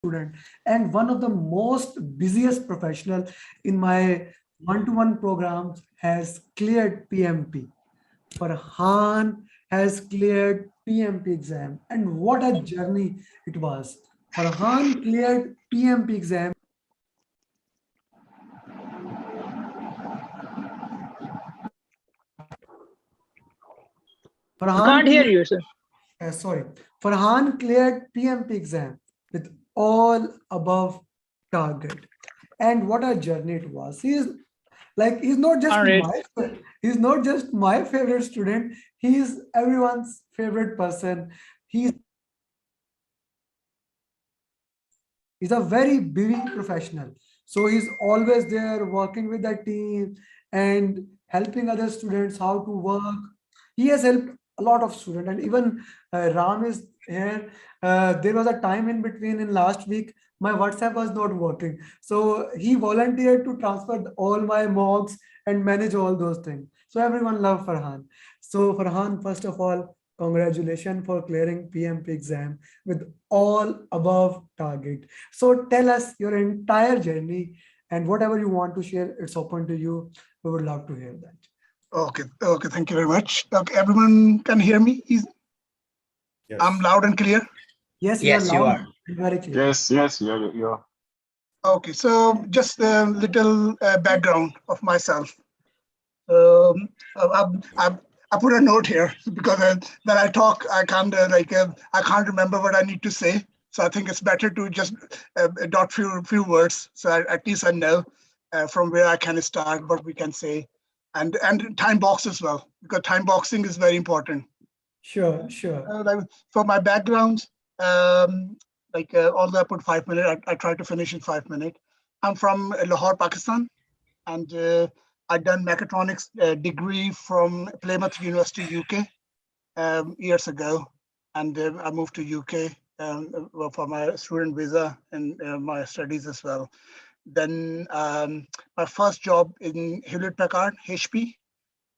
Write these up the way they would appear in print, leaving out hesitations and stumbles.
student and one of the most busiest professional in my one-to-one programs has cleared PMP. Farhan has cleared PMP exam, and what a journey it was. Farhan cleared PMP exam. We Farhan can't hear cleared, you, sir. sorry, Farhan cleared PMP exam with all above target. And what a journey it was. He's not just Can't read. my favorite student. He's everyone's favorite person. He's a very busy professional. So he's always there working with the team and helping other students how to work. He has helped a lot of students, and even Ram is here. There was a time in between in last week, my WhatsApp was not working. So he volunteered to transfer all my mocks and manage all those things. So everyone loved Farhan. So Farhan, first of all, congratulations for clearing PMP exam with all above target. So tell us your entire journey and whatever you want to share, it's open to you. We would love to hear that. Okay, thank you very much. Okay, everyone can hear me? I'm Yes. loud and clear. Yes, you are Yes, you loud are. and very clear. Yes, you're. Okay, so just a little background of myself. Um, I, I, I put a note here because when I talk, I can't remember what I need to say. So I think it's better to just dot few words, so at least I know from where I can start, what we can say, and time box as well, because time boxing is very important. Sure, sure. Like for my background, although I put 5 minutes, I try to finish in 5 minutes. I'm from Lahore, Pakistan, and I done mechatronics degree from Plymouth University, UK, years ago, and I moved to UK for my student visa and my studies as well. Then my first job in Hewlett Packard, HP,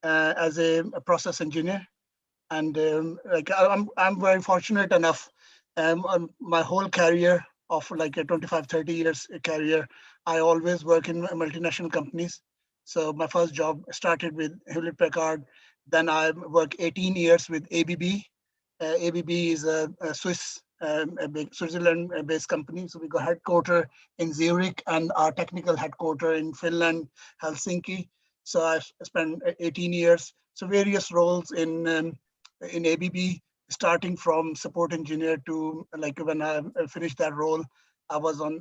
as a process engineer, and I'm very fortunate enough. My whole career of like a 25, 30 years career, I always work in multinational companies. So my first job started with Hewlett Packard. Then I worked 18 years with ABB. ABB is a Swiss, a big Switzerland-based company. So we got headquarter in Zurich and our technical headquarter in Finland, Helsinki. So I spent 18 years. So various roles in ABB, starting from support engineer to like when I finished that role, I was on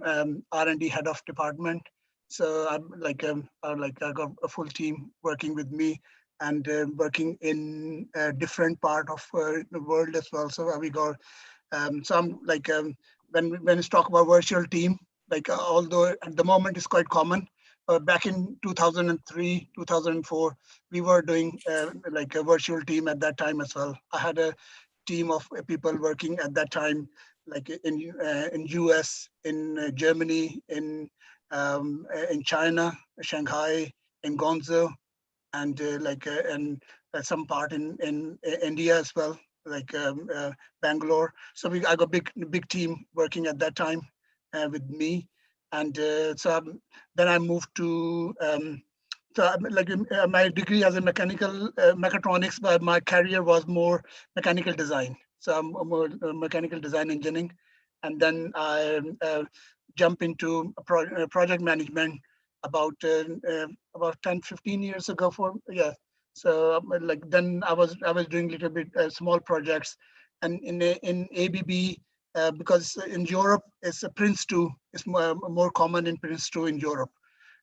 R&D head of department. So I got a full team working with me and working in a different part of the world as well. So we got so I'm like when it's talk about virtual team, although at the moment it's quite common, back in 2003, 2004, we were doing like a virtual team at that time as well. I had a team of people working at that time, like in US, in Germany, in China, Shanghai, in Guangzhou, and and some part in India as well, like Bangalore. So I got big team working at that time with me, and then I moved to. My degree as a mechatronics, but my career was more mechanical design. So I'm more mechanical design engineering, and then I jump into project management about 10, 15 years ago. So then I was doing little bit small projects, and in ABB. Because in Europe, it's a Prince 2. It's more common in Prince 2 in Europe.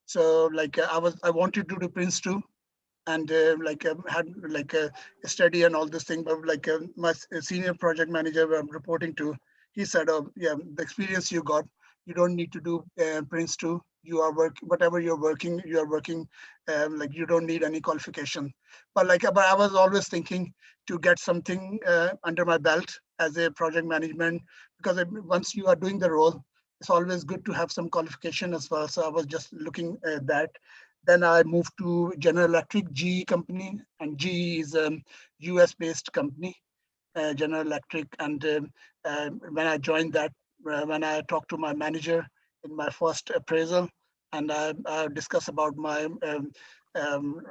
So I wanted to do Prince 2, and had like a study and all this thing. But my senior project manager I'm reporting to, he said, "Oh yeah, the experience you got, you don't need to do Prince 2. You are whatever you're working, like you don't need any qualification." But I was always thinking to get something under my belt as a project management, because once you are doing the role, it's always good to have some qualification as well. So I was just looking at that. Then I moved to General Electric, GE company, and GE is a US based company, General Electric. And when I joined that, when I talked to my manager in my first appraisal, and I discussed about my um,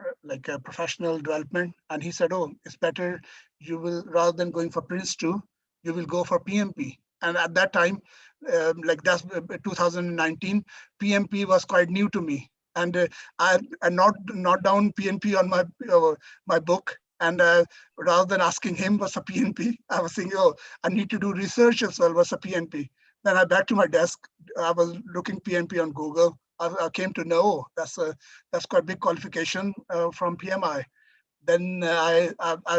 professional development, and he said, "Oh, it's better you will rather than going for Prince 2, you will go for PMP." And at that time, that's 2019, PMP was quite new to me, and I not down PNP on my book. And rather than asking him what's a PNP, I was thinking, oh, I need to do research as well. What's a PNP? Then I back to my desk. I was looking PNP on Google. I came to know that's quite a big qualification from PMI. Then I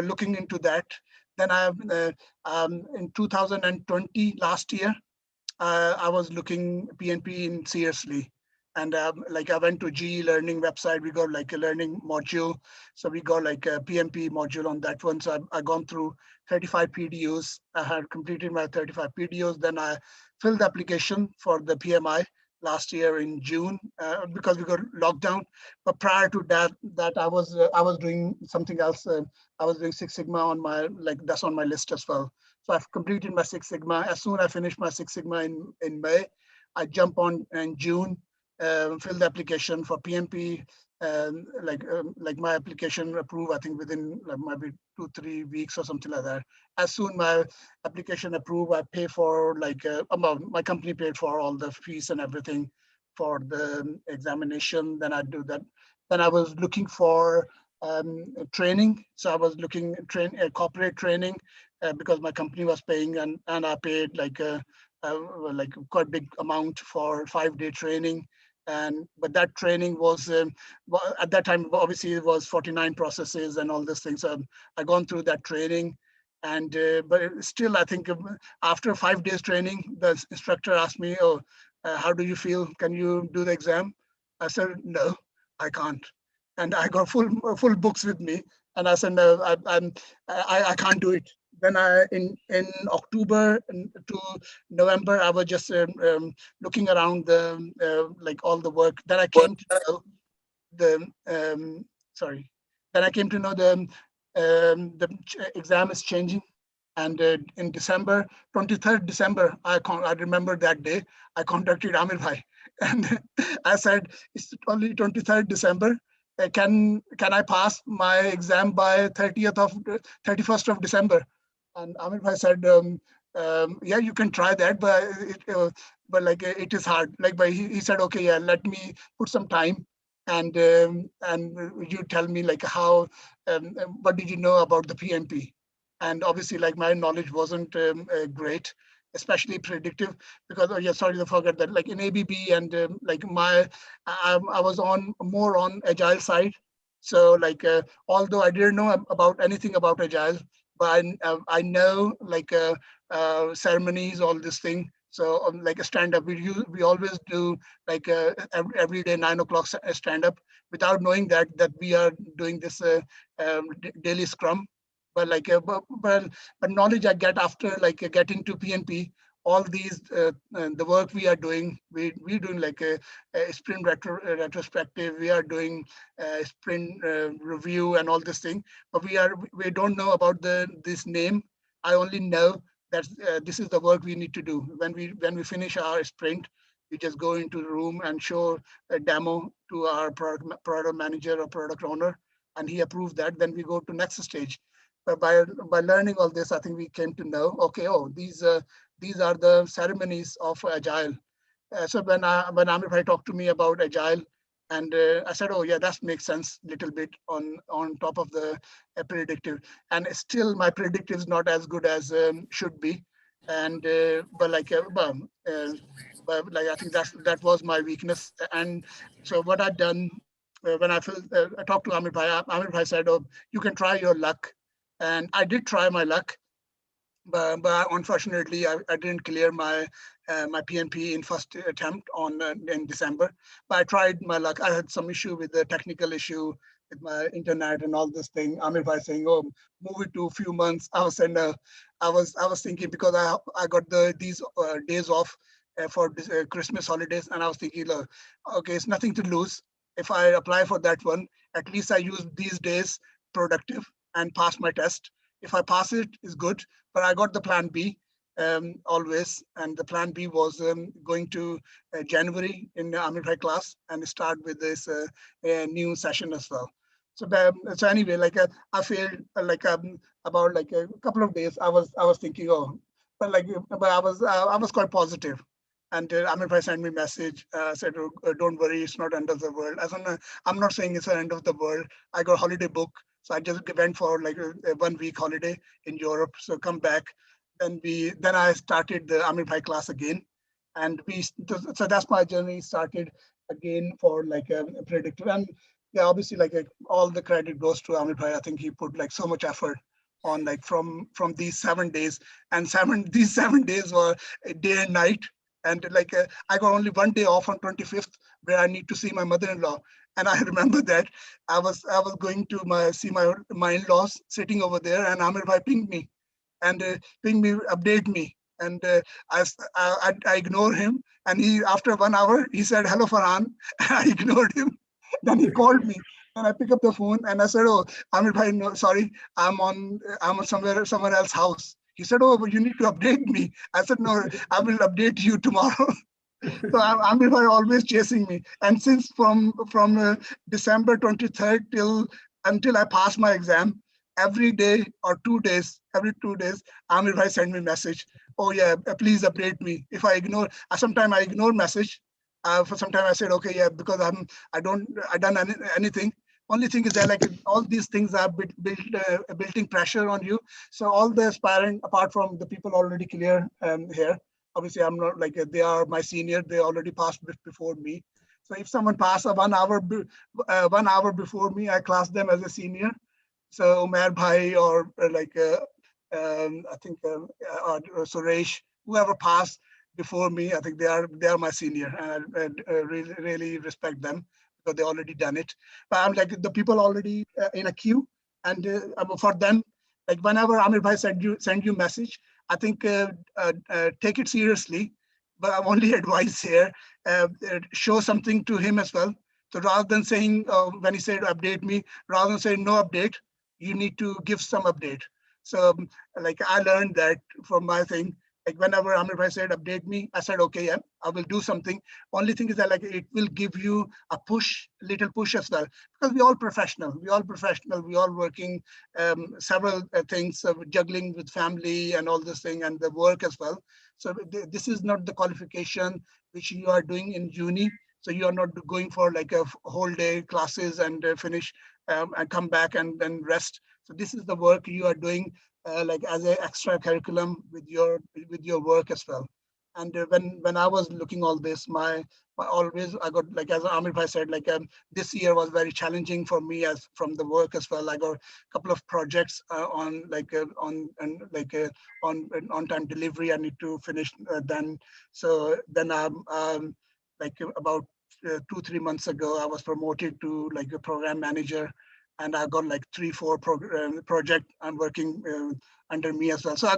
looking into that. Then in 2020 last year, I was looking PNP in seriously. And I went to GE Learning website. We got like a learning module. So we got like a PMP module on that one. So I gone through 35 PDUs. I had completed my 35 PDUs. Then I filled the application for the PMI last year in June because we got locked down. But prior to that I was doing something else. I was doing Six Sigma on my that's on my list as well. So I've completed my Six Sigma. As soon as I finish my Six Sigma in May, I jump on in June, fill the application for PMP. My application approved, I think within maybe 2-3 weeks or something like that. As soon my application approved, I pay for my company paid for all the fees and everything for the examination. Then I do that. Then I was looking for training. So I was looking corporate training because my company was paying, and I paid quite big amount for 5-day training. But that training was at that time obviously it was 49 processes and all these things. So I gone through that training, and but still I think after 5 days training, the instructor asked me, "Oh, how do you feel? Can you do the exam?" I said, "No, I can't." And I got full books with me, and I said, "No, I can't do it." Then in October to November, I was just looking around the all the work. Then I came to know the sorry. Then I came to know the exam is changing, and in December 23rd December, I remember that day. I contacted Amir Bhai, and I said, "It's only 23rd December. Can I pass my exam by 31st of December?" And Amir Bhai said, "Yeah, you can try that, it is hard." But he said, "Okay, yeah, let me put some time, and you tell me how what did you know about the PMP?" And obviously, my knowledge wasn't great, especially predictive, because oh yeah, sorry to forget that in ABB and I was on more on agile side. So although I didn't know about anything about agile, but I know ceremonies, all this thing. So a stand up, we always do every day 9 o'clock stand up without knowing that we are doing this daily scrum. But but knowledge I get after getting to PNP, all these the work we are doing, we're doing a sprint retrospective. We are doing sprint review and all this thing, but we don't know about this name. I only know that this is the work we need to do. When we finish our sprint, we just go into the room and show a demo to our product manager or product owner, and he approved that. Then we go to next stage. But by learning all this, I think we came to know, okay, oh, these are the ceremonies of agile. So when Amir Bhai talked to me about agile, and I said, oh yeah, that makes sense a little bit on top of the predictive. And still my predictive is not as good as should be. And I think that was my weakness. And so what I'd done when I talked to Amir Bhai said, oh, you can try your luck. And I did try my luck, but unfortunately, I didn't clear my PNP in first attempt in December. But I tried my luck. I had some issue with the technical issue with my internet and all this thing. Amir Bhai saying, "Oh, move it to a few months." I was saying, no. I was thinking, because I got these days off for Christmas holidays, and I was thinking, look, okay, it's nothing to lose. If I apply for that one, at least I use these days productive and pass my test. If I pass it, is good. But I got the plan B. always. And the plan B was going to January in the Amir Bhai class and start with this new session as well. So anyway, I feel about like a couple of days. I was thinking, oh, but I was quite positive. And Amir Bhai sent me a message, said, "Oh, don't worry, it's not end of the world." I'm not saying it's the end of the world. I got holiday book, so I just went for like a 1 week holiday in Europe. So come back, then I started the Amir Bhai class again, and so that's my journey started again for like a predictor. And yeah, obviously all the credit goes to Amir Bhai. I think he put like so much effort on like from these 7 days, and these 7 days were day and night. And I got only one day off on 25th where I need to see my mother-in-law. And I remember that I was going to see my in-laws sitting over there, and Amir Bhai pinged me and ping me, update me. And I ignore him. And he, after 1 hour, he said, "Hello, Farhan." I ignored him. Then he called me, and I pick up the phone and I said, "Oh, Amir bhai, no, sorry, I'm on somewhere else house." He said, "Oh, but you need to update me." I said, "No, I will update you tomorrow." So Amir bhai always chasing me. And since from December 23rd until I passed my exam, every day or 2 days, every 2 days, Amir bhai send me message. "Oh yeah, please update me." If I ignore, sometimes I ignore message. For some time I said, "Okay, yeah," because I done anything. Only thing is that like all these things are building pressure on you. So all the aspirant, apart from the people already clear here, obviously I'm not like they are my senior. They already passed before me. So if someone passed 1 hour 1 hour before me, I class them as a senior. So Umair Bhai or I think or Suresh, whoever passed before me, I think they are my senior, and I really respect them because they already done it. But I'm like the people already in a queue, and for them, like whenever Amir Bhai send you message, I think take it seriously. But I'm only advice here, show something to him as well. So rather than saying when he said update me, rather than saying no update, you need to give some update. So like I learned that from my thing. Like whenever Amir Bhai said update me, I said okay, yeah, I will do something. Only thing is that like it will give you a push, little push as well, because we all working several things, juggling with family and all this thing and the work as well. So this is not the qualification which you are doing in uni. So you are not going for like a whole day classes and finish and come back and then rest. So this is the work you are doing like as an extra curriculum with your work as well. And when I was looking all this, my always I got like as Amir Bhai said, like this year was very challenging for me as from the work as well. I got a couple of projects on time delivery. I need to finish then. So then I'm like about 2-3 months ago, I was promoted to like a program manager, and I got like 3-4 project I'm working under me as well. So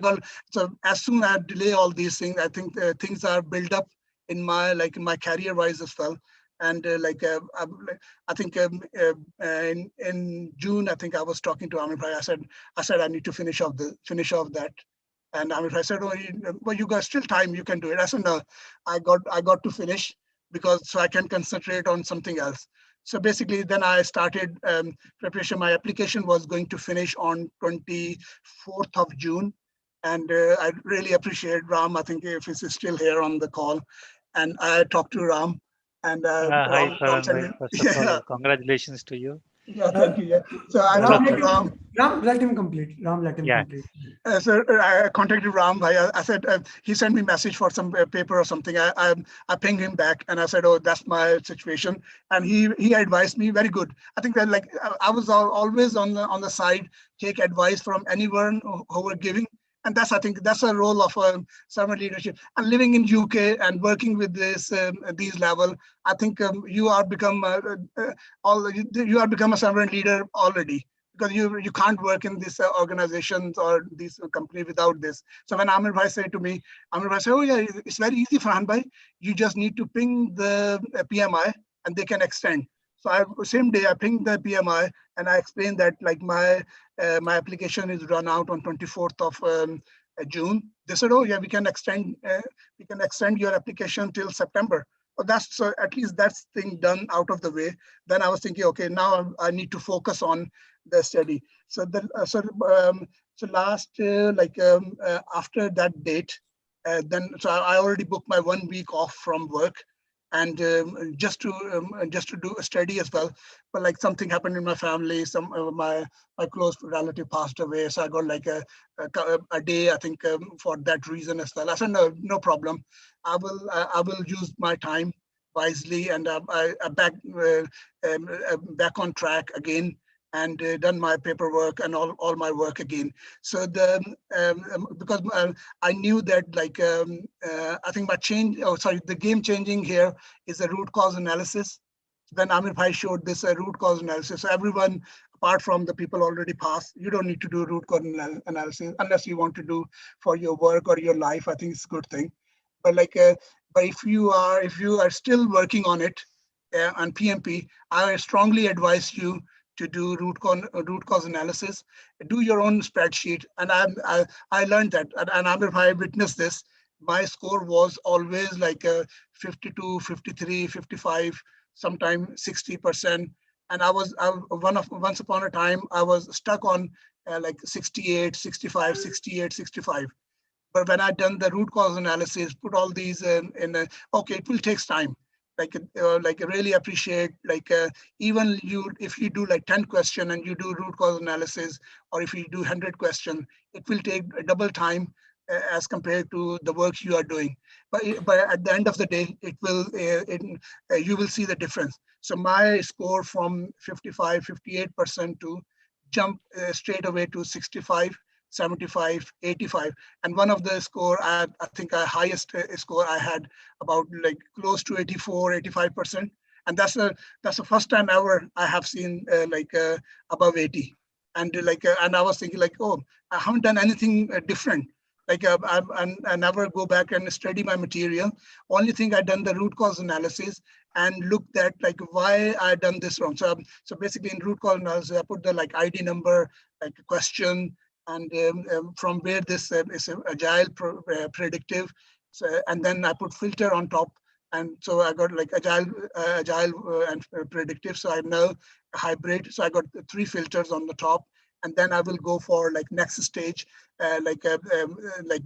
as soon as I delay all these things, I think things are built up in my career wise as well. And I think in June, I think I was talking to Amir Bhai. I said I need to finish off that. And Amir Bhai said, "Oh, well, you got still time. You can do it." I said, "No, I got to finish because so I can concentrate on something else." So basically, then I started preparation. My application was going to finish on 24th of June. And I really appreciate Ram. I think if he's still here on the call. And I talked to Ram, and Hi, Ram Farhan said, bhai. First of yeah, all, congratulations to you. yeah, Uh, thank you. Yeah. So I Good luck Ram, talked to for let you. him, Ram. Let him complete. Ram, let him Yeah. complete. So I contacted Ram. I said he sent me message for some paper or something. I pinged him back and I said, "Oh, that's my situation." And he advised me very good. I think that like I was always on the side, take advice from anyone who were giving. And I think that's a role of servant leadership. And living in UK and working with these level, I think you are become you are become a servant leader already, because you can't work in these organizations or these company without this. So when Amir Bhai said to me, Amir Bhai said, "Oh yeah, it's very easy, Farhan Bhai. You just need to ping the PMI and they can extend." So same day I pinged the PMI and I explained that like my application is run out on 24th of June. They said, oh yeah, we can extend your application till September. Oh, that's so at least that's thing done out of the way. Then I was thinking, okay, now I need to focus on the study. So the so last after that date, then so I already booked my 1 week off from work, and just to do a study as well. But like something happened in my family, some my close relative passed away, so I got like a day, I think, for that reason as well. I said no problem. I will use my time wisely, and back on track again, and done my paperwork and all my work again. So because I knew that I think the game changing here is the root cause analysis. Then Amir Bhai showed this root cause analysis. So everyone, apart from the people already passed, you don't need to do root cause analysis unless you want to do for your work or your life. I think it's a good thing. But but if you are still working on it on PMP, I strongly advise you to do root cause analysis. Do your own spreadsheet, and I learned that, and Amir Bhai witnessed this. My score was always like 52, 53, 55, sometimes 60%. And once upon a time, I was stuck on like 68, 65, 68, 65. But when I done the root cause analysis, put all these okay, it will take time. Like I really appreciate even you, if you do like 10 question and you do root cause analysis, or if you do 100 question, it will take double time as compared to the work you are doing. But at the end of the day, you will see the difference. So my score from 55, 58% to jump straight away to 65, 75, 85. And one of the score, I think our highest score I had about like close to 84, 85%. And that's the first time ever I have seen above 80. And and I was thinking like, oh, I haven't done anything different. I never go back and study my material. Only thing I done the root cause analysis and looked at like why I done this wrong. So basically in root cause analysis, I put the like ID number, like a question, and from where this is agile predictive. So, and then I put filter on top. And so I got like agile and predictive. So I know hybrid. So I got the 3 filters on the top. And then I will go for like next stage, like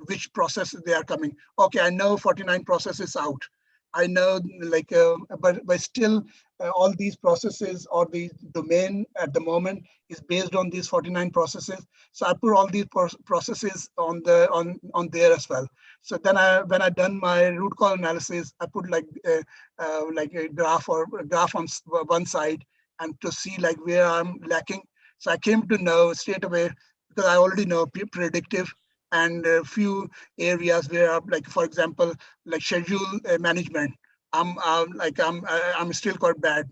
which processes they are coming. Okay, I know 49 processes out. I know but still all these processes or the domain at the moment is based on these 49 processes. So I put all these processes on there as well. So then when I done my root cause analysis, I put like a graph on one side, and to see like where I'm lacking. So I came to know straight away, because I already know predictive and a few areas where, like for example, like schedule management. I'm still quite bad.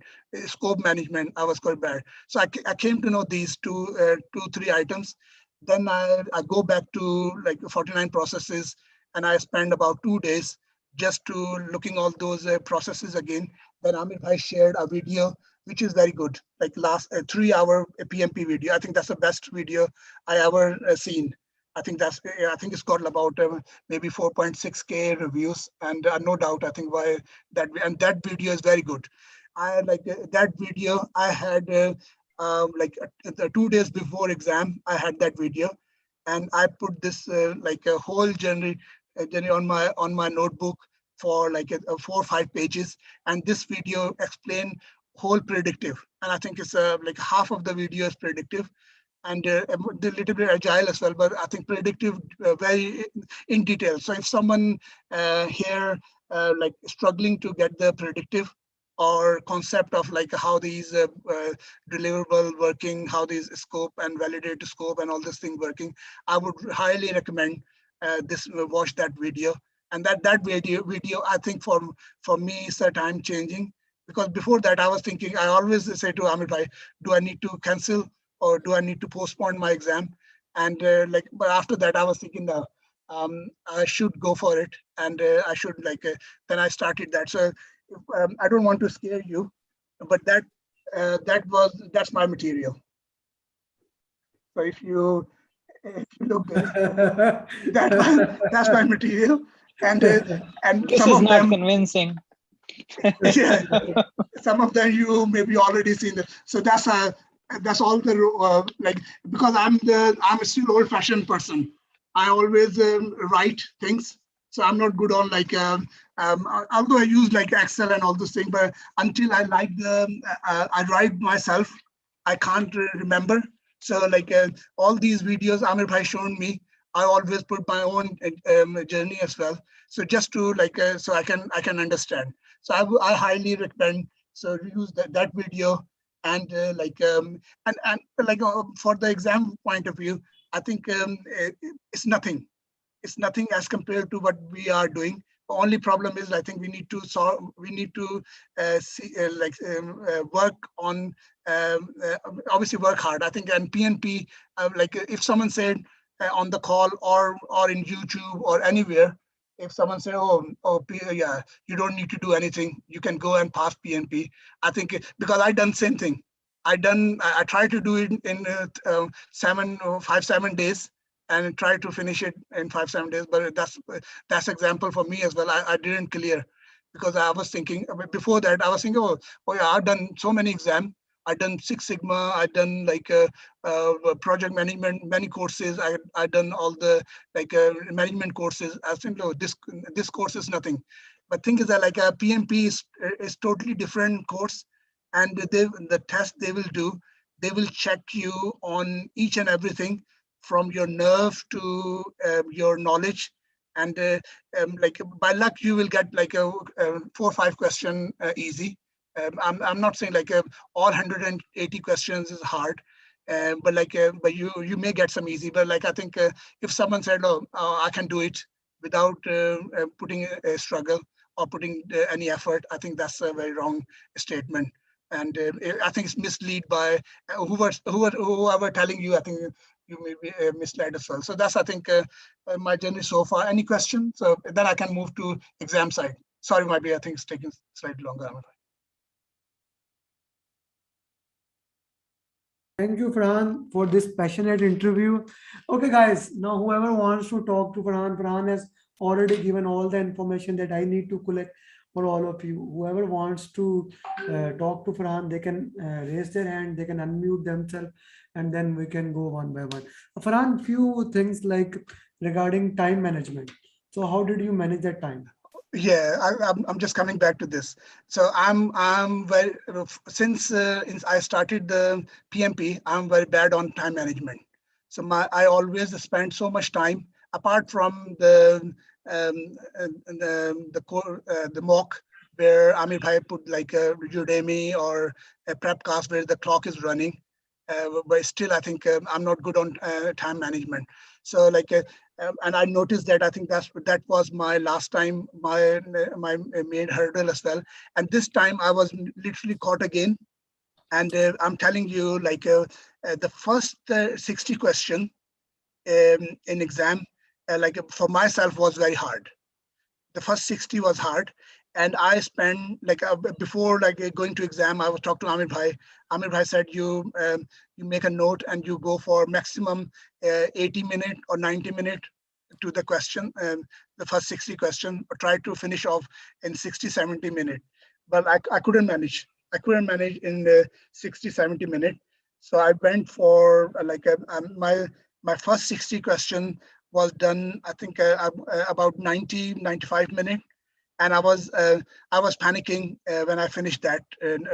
Scope management, I was quite bad. So I came to know these three items. Then I go back to like 49 processes, and I spend about 2 days just to looking all those processes again. Then Amir Bhai shared a video which is very good, like last 3-hour PMP video. I think that's the best video I ever seen. I think it's got about maybe 4.6K reviews, and no doubt I think why that video is very good. I like that video. I had the 2 days before exam. I had that video, and I put this like a whole journey on my notebook for like 4 or 5 pages, and this video explain whole predictive. And I think it's like half of the video is predictive, and a little bit agile as well, but I think predictive very in detail. So if someone here like struggling to get the predictive or concept of like how these deliverable working, how these scope and validate scope and all this thing working, I would highly recommend this watch that video. And that video I think for me is a time changing, because before that I was thinking, I always say to Amir Bhai, do I need to cancel or do I need to postpone my exam? And but after that, I was thinking, no, I should go for it, and I should then I started that. So I don't want to scare you, but that's my material. So if you Look good. That's my material, and This some is of not them, convincing. yeah, some of them you maybe already seen. So that's all the like, because I'm a still old-fashioned person. I always write things, so I'm not good on like although I use like Excel and all those things, but until I like I write myself, I can't remember. So like all these videos Amir Bhai shown me, I always put my own journey as well. So just to like so I can understand. So I highly recommend. So use that video, and and like for the exam point of view, I think it's nothing. It's nothing as compared to what we are doing. The only problem is I think we need to solve. We need to work on obviously work hard. I think and PNP like if someone said on the call or in YouTube or anywhere, if someone say, yeah, you don't need to do anything, you can go and pass PNP. I think because I done same thing. I tried to do it in 7 days and try to finish it in 5 7 days. But that's example for me as well. I didn't clear because I was thinking before that I was thinking, oh yeah, I've done so many exams. I've done Six Sigma. I've done like project management, many courses. I done all the like management courses. I think, oh, this course is nothing. But thing is that like a PMP is totally different course, and the test they will do, they will check you on each and everything from your nerve to your knowledge. And like by luck, you will get like a 4 or 5 question easy. I'm not saying like all 180 questions is hard, but like but you may get some easy. But like I think if someone said, "Oh, I can do it without putting a struggle or putting any effort," I think that's a very wrong statement. And I think it's mislead by whoever telling you. I think you may be misled as well. So that's I think my journey so far. Any questions? So then I can move to exam side. Sorry, might be I think it's taking slightly longer. Thank you, Farhan, for this passionate interview. Okay, guys, now whoever wants to talk to Farhan, Farhan has already given all the information that I need to collect for all of you. Whoever wants to talk to Farhan, they can raise their hand, they can unmute themselves, and then we can go one by one. Farhan, few things like regarding time management. So, how did you manage that time? Yeah, I'm just coming back to this. So I'm very since I started the PMP, I'm very bad on time management. So I always spend so much time apart from the mock where Amir Bhai put like a Udemy or a prep class where the clock is running. But still, I think I'm not good on time management. So like and I noticed that I think that was my last time my main hurdle as well. And this time I was literally caught again. And I'm telling you, like the first 60 question in exam, like for myself was very hard. The first 60 was hard. And I spent like before like going to exam, I was talking to Amir Bhai. Amir Bhai said you make a note and you go for maximum 80 minute or 90 minute to the question, the first 60 question, or try to finish off in 60, 70 minutes. But I couldn't manage. I couldn't manage in the 60, 70 minutes. So I went for my first 60 question was done, I think about 90, 95 minutes. And I was panicking when I finished that. And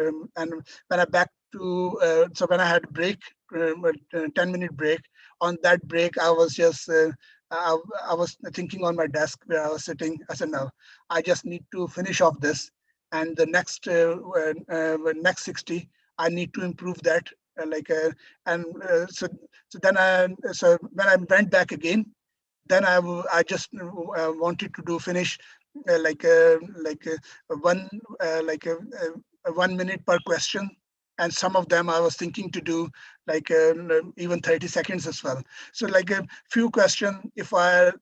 when I back to, so when I had a break, 10-minute break, on that break, I was just, I was thinking on my desk where I was sitting. I said, no, I just need to finish off this. And the next 60, I need to improve that. So then so when I went back again, then I just wanted to do finish one 1 minute per question, and some of them I was thinking to do like even 30 seconds as well. So like a few question, if I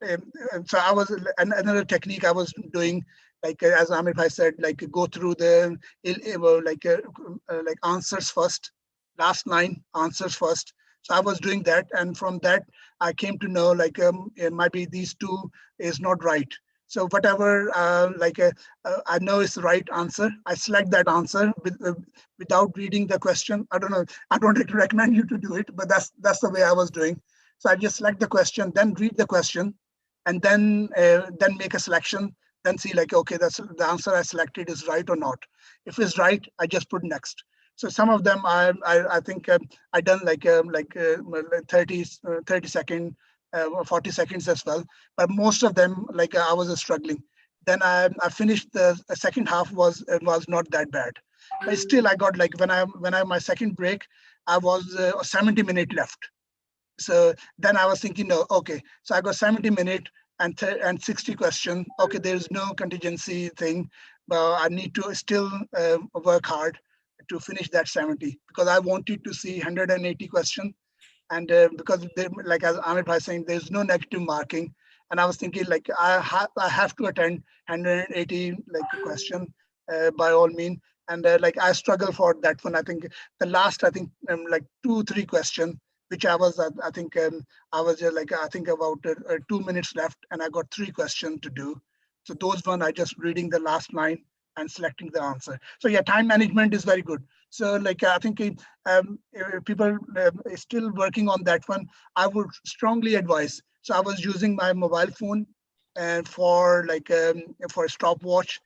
so I was another technique I was doing, like as Amir Bhai said, like go through the like answers first, last 9 answers first. So I was doing that, and from that I came to know like it might be these two is not right. So whatever I know is the right answer, I select that answer without reading the question. I don't know. I don't recommend you to do it, but that's the way I was doing. So I just select the question, then read the question, and then make a selection. Then see like, okay, that's the answer I selected is right or not. If it's right, I just put next. So some of them I think I done like 30 second, 40 seconds as well. But most of them like I was struggling. Then I finished the second half was not that bad, but still I got like when I my second break, I was 70 minutes left. So then I was thinking, no, okay, so I got 70 minutes and 60 question. Okay, there's no contingency thing, but I need to still work hard to finish that 70 because I wanted to see 180 question. And because like as Amir Bhai saying, there's no negative marking. And I was thinking like I have to attend 180 like question by all means. And like I struggle for that one. I think the last, I think like 2-3 question, which I think I was like I think about 2 minutes left, and I got 3 questions to do. So those one I just reading the last line and selecting the answer. So yeah, time management is very good. So like I think if people is still working on that one, I would strongly advise. So I was using my mobile phone and for a stopwatch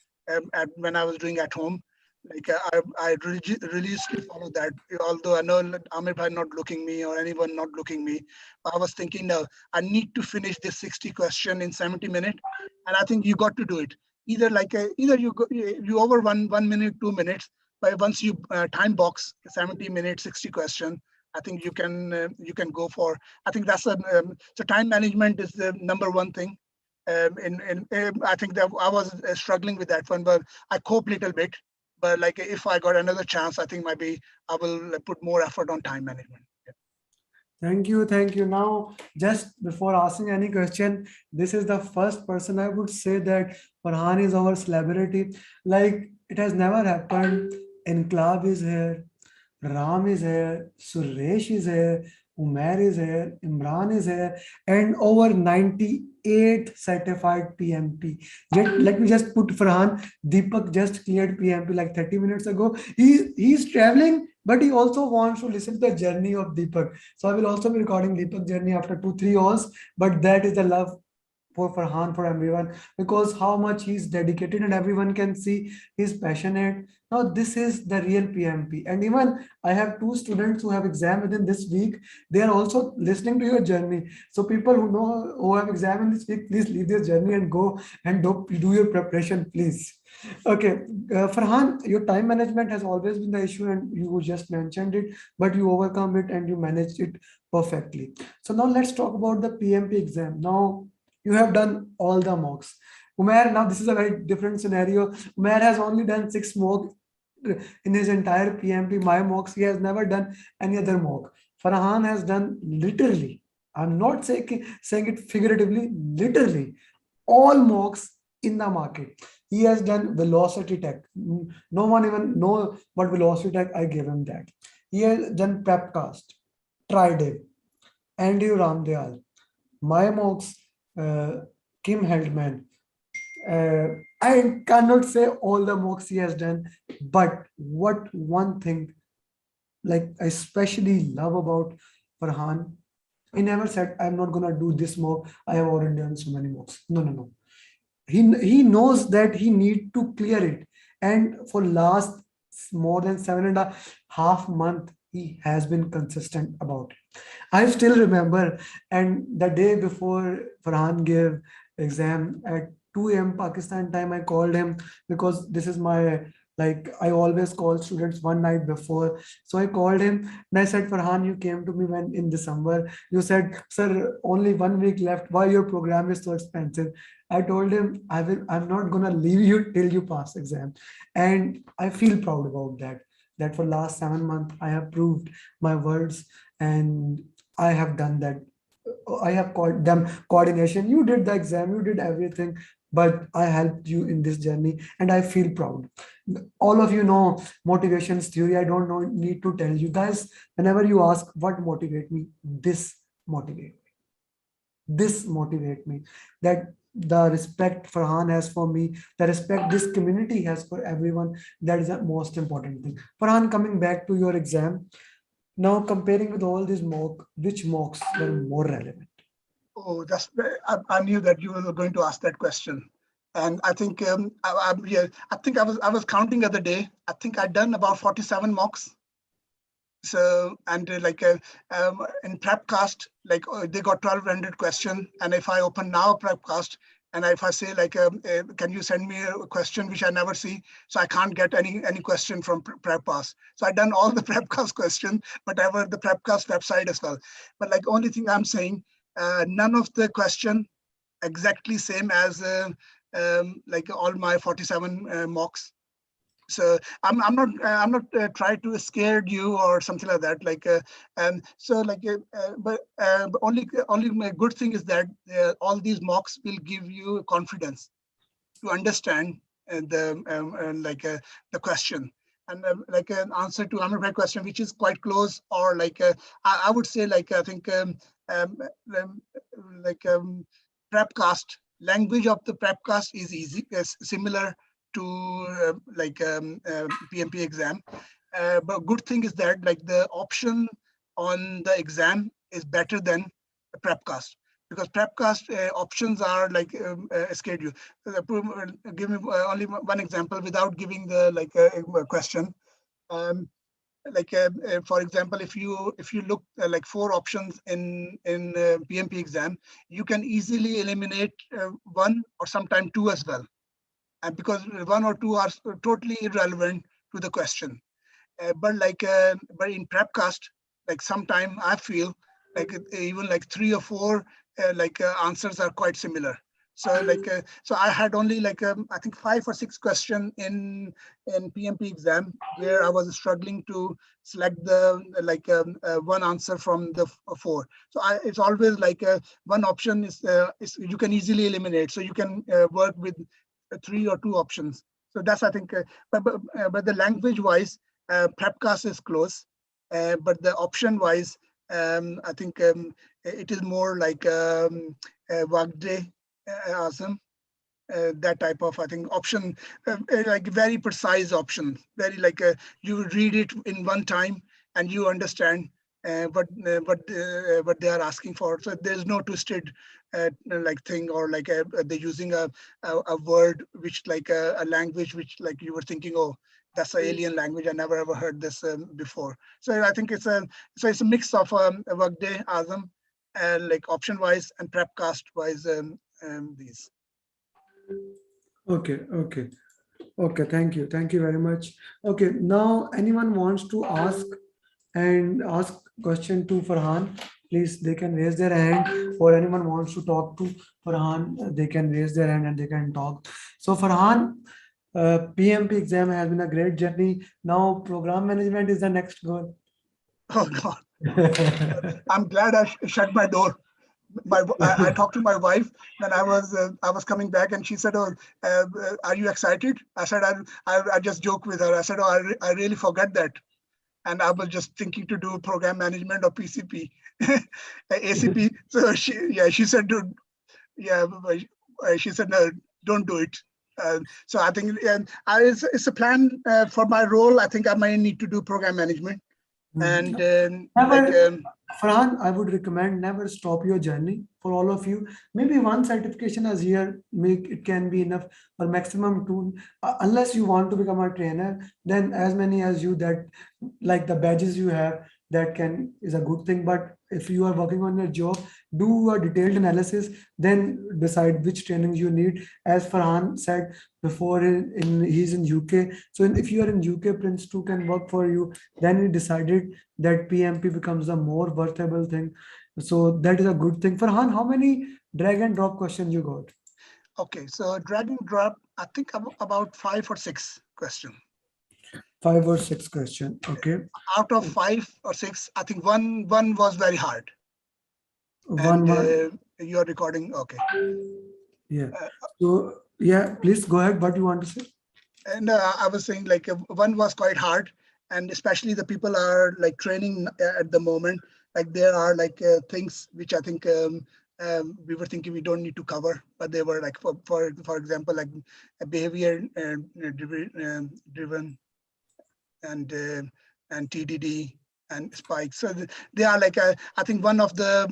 when I was doing at home. Like I religiously follow that. Although I know that Amir Bhai not looking me or anyone not looking me, I was thinking, no, I need to finish this 60 question in 70 minutes, and I think you got to do it. Either either you over 1 minute, 2 minutes, but once you time box 70 minutes, 60 question, I think you can go for. I think that's so time management is the number one thing. I think that I was struggling with that one, but I cope a little bit. But like if I got another chance, I think maybe I will put more effort on time management. Yeah. Thank you, thank you. Now, just before asking any question, this is the first person I would say that Farhan is our celebrity. Like it has never happened. Inqulab is here, Ram is here, Suresh is here, Umair is here, Imran is here, and over 98 certified PMP. Let me just put Farhan. Deepak just cleared PMP like 30 minutes ago. He's traveling, but he also wants to listen to the journey of Deepak. So I will also be recording Deepak journey after 2-3 hours. But that is the love for Farhan, for everyone, because how much he's dedicated and everyone can see he's passionate. Now, this is the real PMP. And even I have 2 students who have exam within this week. They are also listening to your journey. So people who know who have exam in this week, please leave their journey and go and do your preparation, please. Okay, Farhan, your time management has always been the issue, and you just mentioned it, but you overcome it and you managed it perfectly. So now let's talk about the PMP exam. Now, you have done all the mocks. Umair, now this is a very different scenario. Umair has only done 6 mock in his entire PMP. My mocks, he has never done any other mock. Farhan has done literally, I'm not saying it figuratively, literally, all mocks in the market. He has done velocity tech. No one even know what velocity tech. I gave him that. He has done prepcast, Tridiv, Andy Ramdayal, my mocks, uh, Kim Heldman. I cannot say all the mocks he has done, but what one thing like I especially love about Farhan, he never said, I'm not gonna do this mock. I have already done so many mocks. No, no, no. He knows that he need to clear it. And for last more than 7.5 months, he has been consistent about it. I still remember, and the day before Farhan gave exam at 2 a.m. Pakistan time, I called him because this is my like I always call students one night before. So I called him and I said, Farhan, you came to me when in December. You said, sir, only 1 week left. Why your program is so expensive? I told him, I'm not gonna leave you till you pass exam. And I feel proud about that. That for last 7 months, I have proved my words and I have done that. I have called them coordination. You did the exam, you did everything, but I helped you in this journey and I feel proud. all of you know motivations theory. I don't know, need to tell you guys, whenever you ask what motivate me, motivate this motivate me, that the respect Farhan has for me, the respect this community has for everyone, that is the most important thing. Farhan, coming back to your exam, now comparing with all these which mocks were more relevant? Oh, I knew that you were going to ask that question. And I think yeah, I was counting the other day. I think I'd done about 47 mocks. So, and in Prepcast, they got 1200 question. And if I open now Prepcast, and if I say can you send me a question which I never see? So I can't get any question from Prepcast. So I done all the Prepcast question, whatever the Prepcast website as well. But only thing I'm saying, none of the question exactly same as all my 47 mocks. So I'm not trying to scare you or something like that. But only my good thing is that all these mocks will give you confidence to understand the question. And an answer to another question, which is quite close, or I would say I think Prepcast, language of the Prepcast is easy, similar to PMP exam. But good thing is that the option on the exam is better than Prepcast, because Prepcast options are schedule. Give me only one example without giving the question. For example, if you look four options in PMP exam, you can easily eliminate one or sometimes two as well, and because one or two are totally irrelevant to the question. But in Prepcast, sometime I feel even three or four answers are quite similar. So so I had only I think 5 or 6 questions in PMP exam where I was struggling to select the one answer from the 4. So it's always one option is you can easily eliminate. So you can work with 3 or 2 options. So that's I think, but the language wise, Prepcast is close, but the option wise, I think it is more Workday, awesome. That type of, I think, option, very precise option, very you read it in one time and you understand what they are asking for. So there's no twisted thing, or they're using a word which a language which you were thinking, oh, that's an alien language. I never ever heard this before. So I think it's a mix of Workday, Azam, option wise and Prepcast wise, these. Okay, thank you very much. Okay, now anyone wants to ask question to Farhan, please, they can raise their hand, or anyone wants to talk to Farhan, they can raise their hand and they can talk. So Farhan, PMP exam has been a great journey. Now program management is the next goal. Oh God, I'm glad I shut my door. I talked to my wife when I was coming back, and she said, "Oh, are you excited?" I said, "I just joke with her. I said, oh, I really forgot that, and I was just thinking to do program management or PCP, ACP." So she said, "Dude, yeah," she said, "No, don't do it." So I think it's a plan for my role. I think I might need to do program management, and Farhan, I would recommend never stop your journey for all of you. Maybe one certification a year, make it can be enough, or maximum two. Unless you want to become a trainer, then as many as you that the badges you have, that can is a good thing. But if you are working on your job, do a detailed analysis, then decide which trainings you need. As Farhan said before, he's in UK. So if you are in UK, Prince 2 can work for you. Then he decided that PMP becomes a more worthable thing. So that is a good thing. Farhan, how many drag and drop questions you got? Okay, so drag and drop, I think about 5 or 6 questions. 5 or 6 questions. Okay. Out of 5 or 6, I think one was very hard. One. You're recording, okay. Yeah. So yeah, please go ahead. What you want to say? And I was saying like one was quite hard, and especially the people are like training at the moment. Like there are like things which I think we were thinking we don't need to cover, but they were like for example like a behavior driven and and TDD and spikes. So they are like I think one of the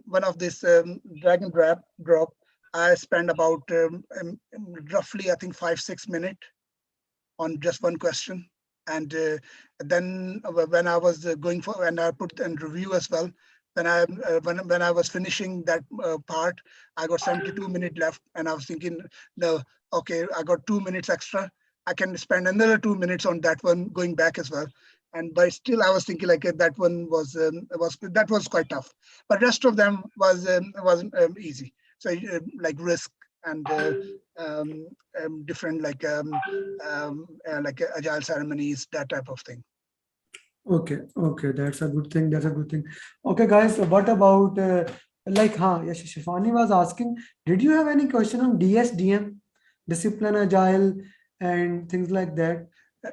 one of this drag and drop. I spent about roughly I think 5-6 minutes on just one question. And then when I was going for, and I put in review as well, when I was finishing that part, I got 72 minutes left, and I was thinking, no, okay, I got 2 minutes extra. I can spend another 2 minutes on that one, going back as well. And but still, I was thinking like that one was quite tough, but rest of them was easy. So like risk and um, different like agile ceremonies, that type of thing. Okay, okay, that's a good thing. That's a good thing. Okay, guys, what about like, yes, Shifani was asking, did you have any question on DSDM, discipline, agile, and things like that?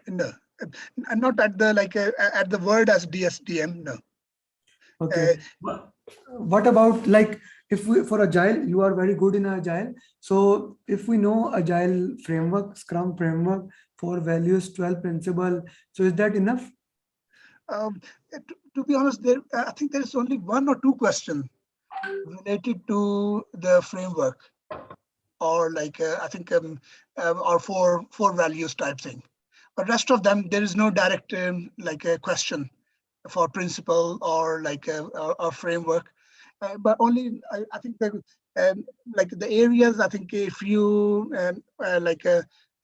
No, not at the at the word as DSDM. No. Okay. Uh, What about like if we for agile, you are very good in agile. So if we know agile framework, Scrum framework for values, 12 principle, so is that enough? to be honest, there I think there is only one or two questions related to the framework, or like I think or four values type thing. But rest of them, there is no direct like a question for principle or like a framework. But only I think that like the areas, I think if you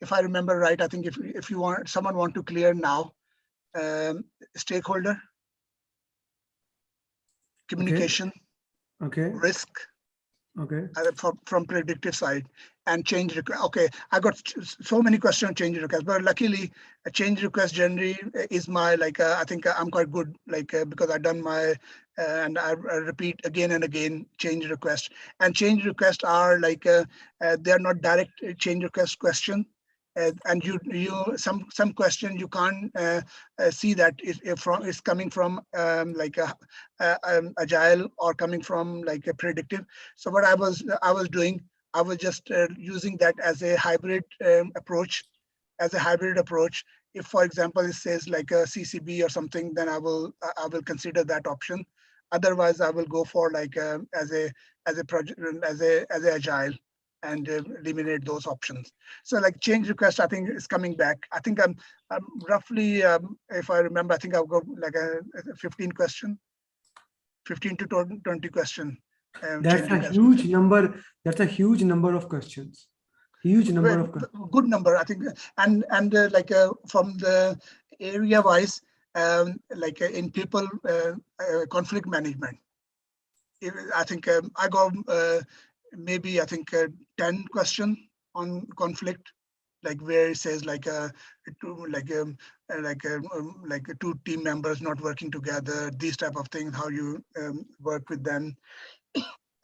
if I remember right, I think if you want someone want to clear now, um, stakeholder Okay, communication, okay, risk, okay. from predictive side, and change request. Okay, I got so many questions on change request, but luckily a change request generally is my like I think I'm quite good like because I've done my and I repeat again and again change request. And change requests are like they are not direct change request question. And some question you can't see that is coming from like agile or coming from like a predictive. So what I was doing, I was just using that as a hybrid approach, as a hybrid approach. If, for example, it says like a CCB or something, then I will consider that option. Otherwise, I will go for like as a project as a agile, and eliminate those options. So like change request, I think is coming back. I think I'm roughly, if I remember, I think I've got like a 15 question, 15 to 20 question That's change a request. huge number. That's a huge number of questions. Huge number of questions. Good number, I think. And like from the area wise, like in people conflict management, I think I got maybe I think 10 question on conflict, like where it says like two like two team members not working together, these type of things, how you work with them.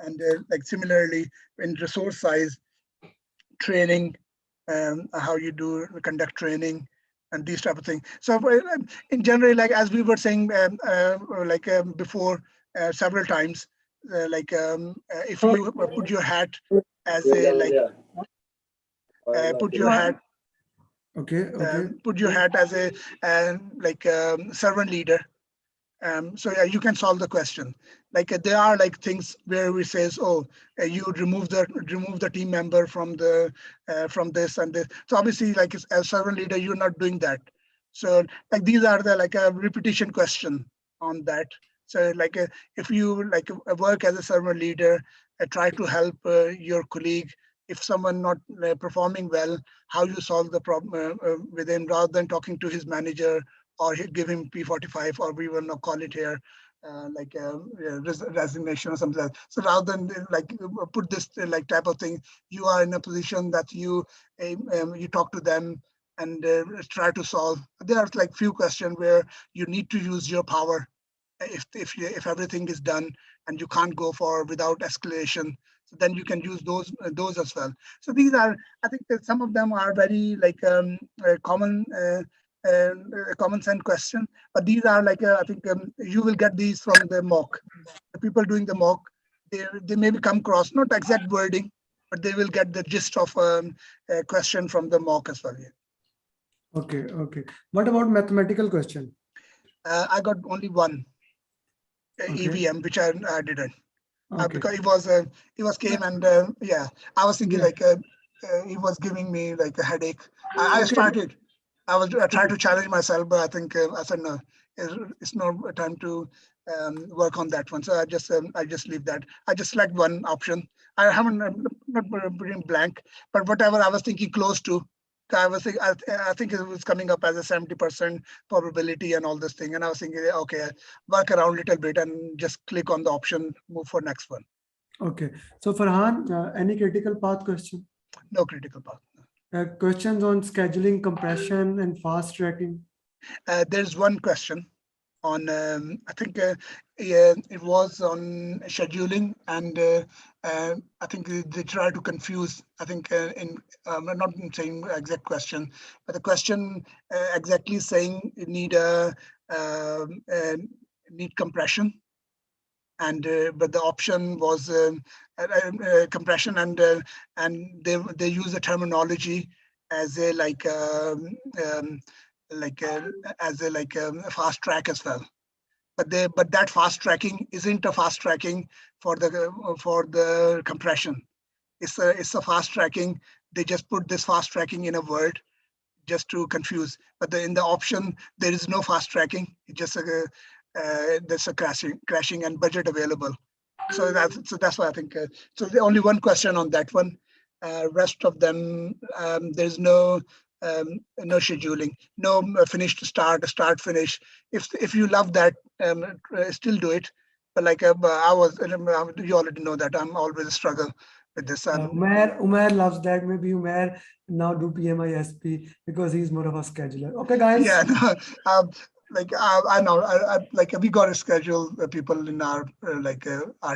And like similarly in resource size, training, how you do conduct training, and these type of things. So in general, like as we were saying before several times, if you put your hat as a like put your hat Okay, okay. put your hat as a servant leader. So yeah, you can solve the question. Like there are like things where we says, oh, you remove the team member from this and this. So obviously, like as servant leader, you're not doing that. So like these are the like a repetition question on that. So like if you like work as a servant leader, try to help your colleague. If someone not performing well, how you solve the problem with him, rather than talking to his manager, or give him P45, or we will not call it here resignation or something like that. So rather than like put this like type of thing, you are in a position that you talk to them and try to solve. There are like few questions where you need to use your power if everything is done and you can't go for without escalation. So then you can use those as well. So these are, I think that some of them are very like common sense question, but these are like I think you will get these from the mock. The people doing the mock, they maybe come across not exact wording, but they will get the gist of a question from the mock as well. Yeah. Okay, okay. What about mathematical question? I got only one Okay, EVM, which I didn't. okay. Because it was came and yeah, I was thinking Yeah. like it was giving me like a headache. I Okay, started, I tried okay. to challenge myself, but I think I said no, it's no time to work on that one. So I just leave that. I just select one option. I haven't not putting blank, but whatever I was thinking close to. I think it was coming up as a 70% probability and all this thing. And I was thinking, okay, work around a little bit and just click on the option, move for next one. Okay. So Farhan, any critical path question? No critical path. Questions on scheduling, compression, and fast tracking. There's one question on, I think yeah, it was on scheduling, and I think they try to confuse. I think I'm not saying exact question, but the question exactly saying you need need compression, and but the option was compression, and they use the terminology as a like as a fast track as well. But that fast tracking isn't a fast tracking for the compression. It's a fast tracking. They just put this fast tracking in a word just to confuse. But in the option, there is no fast tracking. It's just there's a crashing and budget available. So that's why I think. So the only one question on that one. Rest of them, there's no scheduling, no finish to start finish. If you love that, still do it. But like you already know that I'm always a struggle with this. Umair loves that. Maybe Umair now do PMI SP because he's more of a scheduler. Okay, guys. Yeah, no, I know, like we got to schedule people in our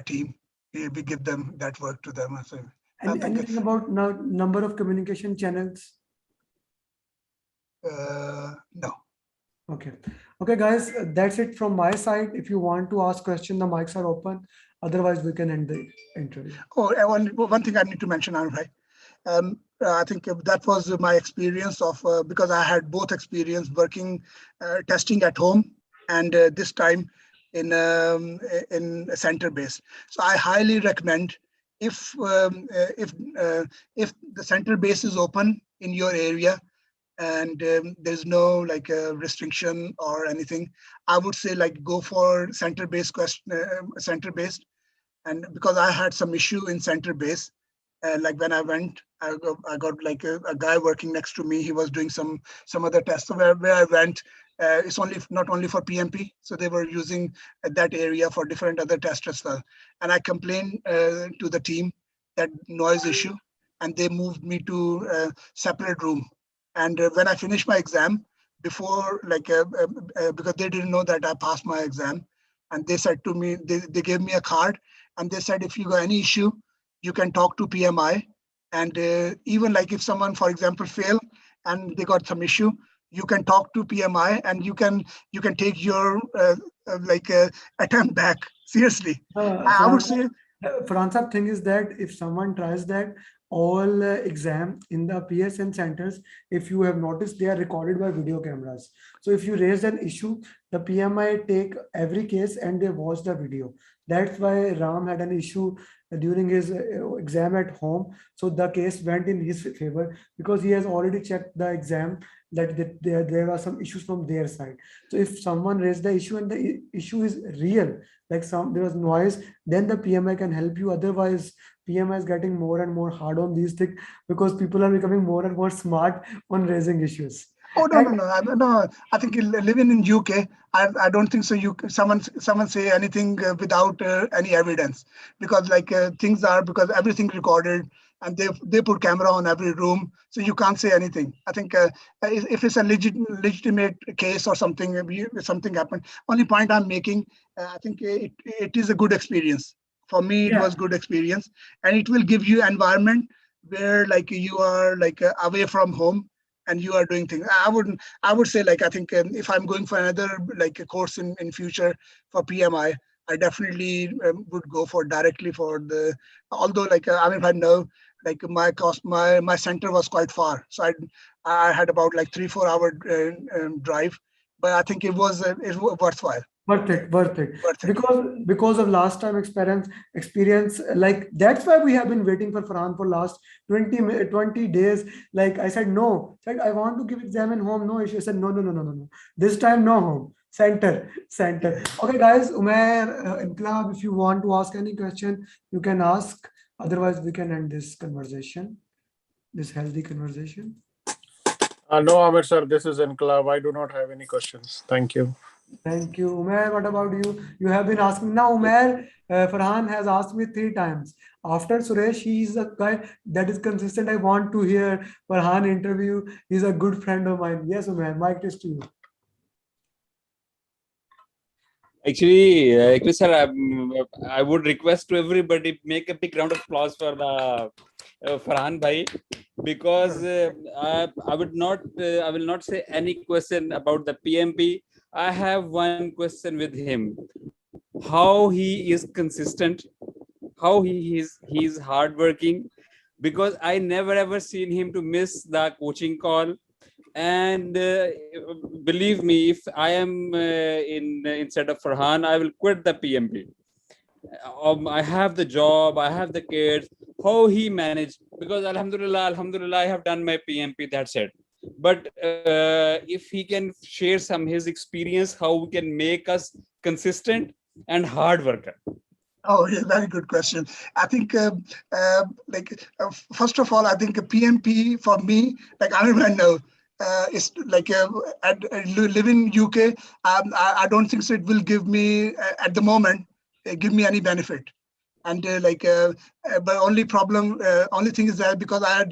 team. We give them that work to them. So I think Anything about now number of communication channels? no. Okay. Okay, guys, that's it from my side. If you want to ask question, the mics are open. Otherwise, we can end the interview. Oh, one thing I need to mention, right? I think that was my experience of because I had both experience working testing at home and this time in a center base. So I highly recommend if the center base is open in your area and there's no like restriction or anything, I would say like go for center based question, center based. And because I had some issue in center base, like when I went, I got like a guy working next to me. He was doing some other tests. So where I went, it's only not only for PMP, so they were using that area for different other tests as well. And I complained to the team that noise issue, and they moved me to a separate room. And when I finished my exam, before because they didn't know that I passed my exam, and they said to me, they gave me a card, and they said if you got any issue, you can talk to PMI, and even like if someone, for example, fail and they got some issue, you can talk to PMI and you can take your attempt back. Seriously, I would Farhan, say. Farhan sir, thing is that if someone tries that, all exam in the PSN centers, if you have noticed, they are recorded by video cameras. So if you raise an issue, the PMI take every case and they watch the video. That's why Ram had an issue during his exam at home. So the case went in his favor because he has already checked the exam that there are some issues from their side. So if someone raised the issue and the issue is real, like there was noise, then the PMI can help you. Otherwise, PMI is getting more and more hard on these things because people are becoming more and more smart on raising issues. Oh no no And no no! I think living in UK, I don't think so. Someone say anything without any evidence, because like things are, because everything recorded and they put camera on every room, so you can't say anything. I think if it's a legitimate case or something, something happened. Only point I'm making, I think it is a good experience For me, it was good experience, and it will give you environment where like you are like away from home and you are doing things. I would say like I think if I'm going for another like a course in future for PMI, I definitely would go for directly for the. Although like I mean, I know like my center was quite far, so I had about like 3-4 hour drive, but I think it was worthwhile. Worth it. Worth it. Because of last time experience, like that's why we have been waiting for Farhan for last 20 days. Like I said, no, said I want to give exam in home. No issue. I said no. This time no home. Center. Okay, guys, Umair, Inqulab, if you want to ask any question, you can ask. Otherwise, we can end this conversation, this healthy conversation. No, Amir sir, this is Inqulab. I do not have any questions. Thank you. Thank you. Umair, what about you? You have been asking. Now, Umair, Farhan has asked me 3 times. After Suresh, he is a guy that is consistent. I want to hear Farhan interview. He's a good friend of mine. Yes, Umair, mic is to you. Actually, sir, I would request to everybody make a big round of applause for the Farhan bhai, because I will not say any question about the PMP. I have one question with him: how he is consistent, how he is hardworking, because I never ever seen him to miss the coaching call. And believe me, if I am instead of Farhan, I will quit the PMP. I have the job, I have the kids. How he managed? Because Alhamdulillah, I have done my PMP. That's it. But if he can share some his experience, how we can make us consistent and hard worker. Oh, yeah, very good question. I think, first of all, I think a PMP for me, like I don't know, it's like live in UK. I don't think so. It will give me at the moment give me any benefit. And but only thing is that because I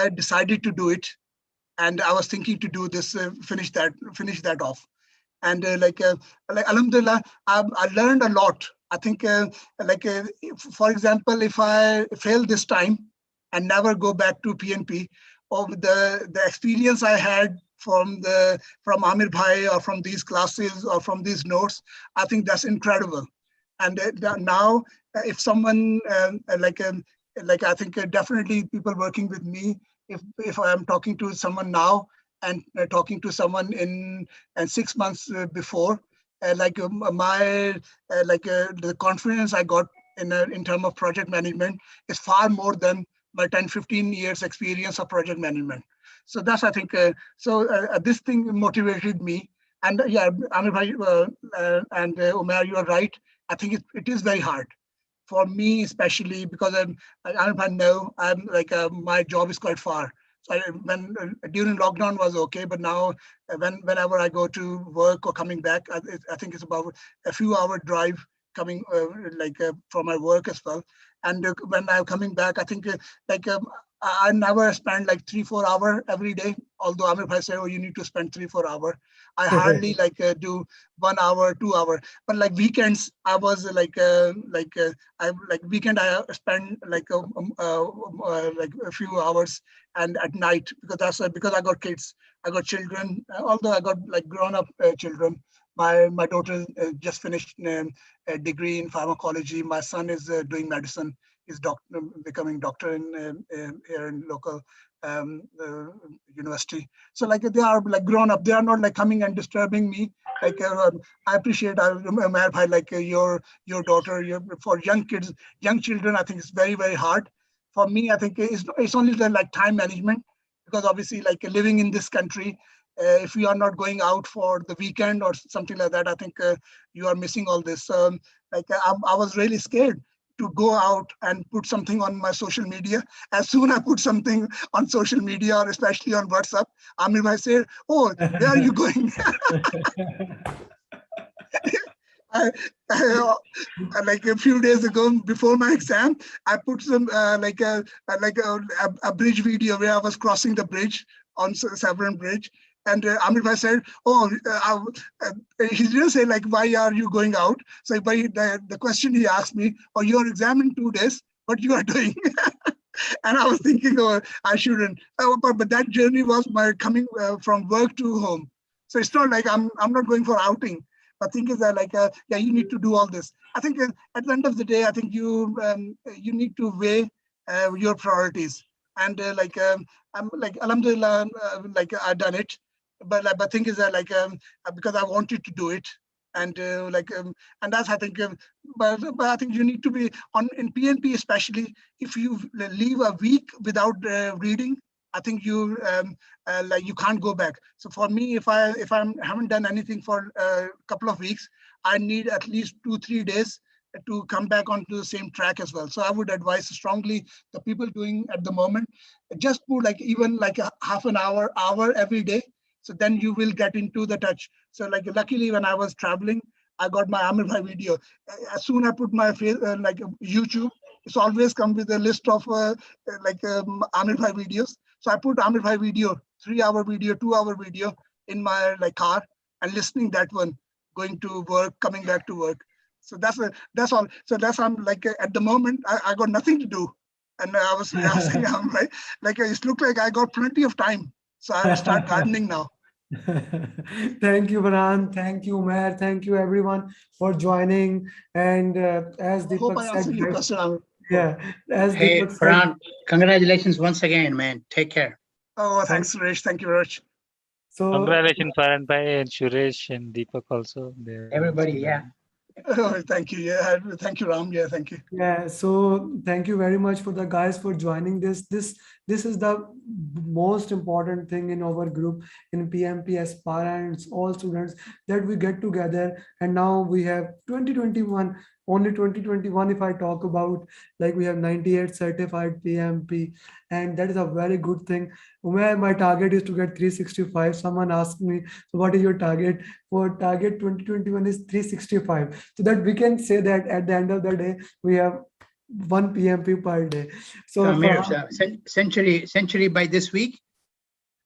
had decided to do it, and I was thinking to do this, finish that off. And like Alhamdulillah, I learned a lot. I think for example, if I fail this time and never go back to PNP, of the experience I had from Amir Bhai or from these classes or from these notes, I think that's incredible. And now, if someone I think definitely people working with me, if I am talking to someone now and talking to someone in 6 months before, the confidence I got in terms of project management is far more than my 10-15 years experience of project management. So that's, I think, this thing motivated me. And yeah, Amir Bhai and Umair, you are right. I think it is very hard for me, especially because I know I'm like my job is quite far. So when during lockdown was okay, but now whenever I go to work or coming back, I think it's about a few hour drive coming from my work as well. And when I'm coming back, I think I never spend like 3-4 hours every day. Although Amir Bhai said, "Oh, you need to spend 3-4 hours." I hardly do 1 hour, 2 hours. But like weekends, I was weekend I spend like a few hours, and at night because I got kids, I got children. Although I got like grown up children. My daughter just finished a degree in pharmacology. My son is doing medicine. He's becoming doctor in here in local university. So like they are like grown up. They are not like coming and disturbing me. Like I appreciate Umair Bhai, like your daughter. For young kids, young children, I think it's very, very hard. For me, I think it's only the like time management, because obviously like living in this country, if you are not going out for the weekend or something like that, I think you are missing all this. I was really scared to go out and put something on my social media. As soon as I put something on social media, or especially on WhatsApp, Amir Bhai said, "Oh, where are you going?" Like a few days ago, before my exam, I put some a bridge video where I was crossing the bridge on Severn Bridge, And Amir Bhai said, oh, he didn't say like, why are you going out? So by the question he asked me, oh, you're exam in 2 days, what you are doing? And I was thinking, oh, I shouldn't. But that journey was my coming from work to home. So it's not like I'm not going for outing. But thing is that like, yeah, you need to do all this. I think at the end of the day, I think you need to weigh your priorities. And I'm like, alhamdulillah, like I've done it. But thing is that like, because I wanted to do it. And and that's, I think, but I think you need to be on in PNP, especially if you leave a week without reading, I think you like you can't go back. So for me, if I haven't done anything for a couple of weeks, I need at least 2-3 days to come back onto the same track as well. So I would advise strongly the people doing at the moment, just put like even like a half an hour every day. So then you will get into the touch. So like luckily when I was traveling, I got my Amir Bhai video. As soon as I put my face like YouTube, it's always come with a list of Amir Bhai videos. So I put Amir Bhai video, 3-hour video, 2-hour video in my like car and listening that one, going to work, coming back to work. So that's all. So I'm like at the moment I got nothing to do, and I was asking Amir Bhai, like it looked like I got plenty of time. So I will start gardening now. Thank you, Farhan. Thank you, Umair. Thank you, everyone, for joining. And as I hope Deepak I said, answered your question, Amir. yeah, as Hey, Deepak said, Farhan, congratulations once again, man. Take care. Oh, thanks, Suresh. Thank you very much. so Congratulations, Farhan Bhai and Suresh and Deepak also. They're Everybody, also yeah. Oh, thank you. Yeah, thank you, Ram. Yeah, thank you. yeah, so thank you very much for the guys for joining this. This is the most important thing in our group in PMP aspirants, all students, that we get together. And now we have 2021, only 2021 if I talk about, like we have 98 certified PMP, and that is a very good thing. Where my target is to get 365. Someone asked me, so what is your target? For target 2021 is 365, so that we can say that at the end of the day we have 1 PMP per day. So Amir, Farhan, century by this week.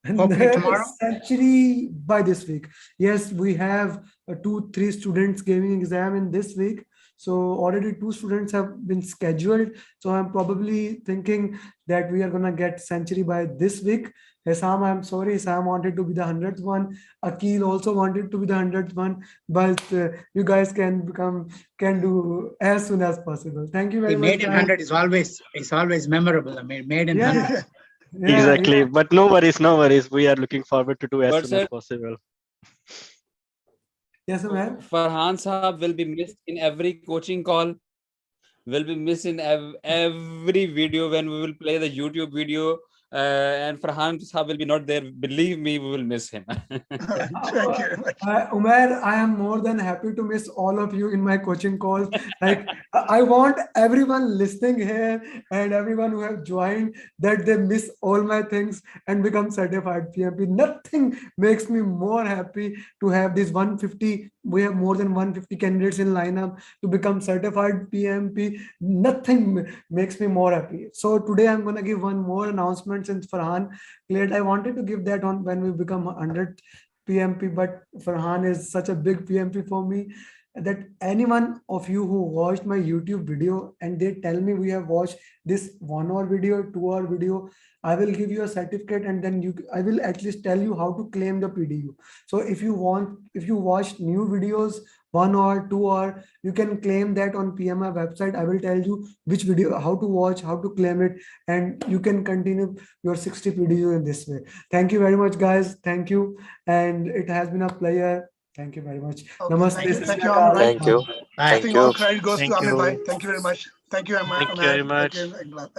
Hopefully tomorrow. Century by this week. Yes, we have 2-3 students giving exam in this week. So already 2 students have been scheduled. So I'm probably thinking that we are gonna get century by this week. Haissam, I'm sorry, Sam wanted to be the 100th one. Akil also wanted to be the 100th one, but you guys can do as soon as possible. Thank you very The much. made in 100 is always memorable. I mean, made in 100. Yeah. Yeah, Exactly. yeah. But no worries. We are looking forward to do as But soon as sir, possible. Yes, ma'am. Farhan Sahab will be missed in every coaching call, will be missed in every video when we will play the YouTube video. And Farhan Sahab will be not there. Believe me, we will miss him. Thank you very much. Umair, I am more than happy to miss all of you in my coaching calls. Like I want everyone listening here and everyone who have joined that they miss all my things and become certified PMP. Nothing makes me more happy to have this 150. We have more than 150 candidates in lineup to become certified PMP. Nothing makes me more happy. So today I'm gonna give one more announcement since Farhan cleared. I wanted to give that on when we become 100 PMP, but Farhan is such a big PMP for me that anyone of you who watched my YouTube video and they tell me we have watched this 1 hour video, 2 hour video, I will give you a certificate and then I will at least tell you how to claim the PDU. So if you watched new videos, 1 hour, 2 hour, you can claim that on PMI website. I will tell you which video, how to watch, how to claim it, and you can continue your 60 PDU in this way. Thank you very much, guys. Thank you. And it has been a pleasure. Thank you very much. Okay, Namaste. thank you, Amir Bhai. Thank you. I Bye. think all credit goes Thank to Amir you. Bhai. Thank you very much. Thank you, Amir. Thank you very much. Everyone.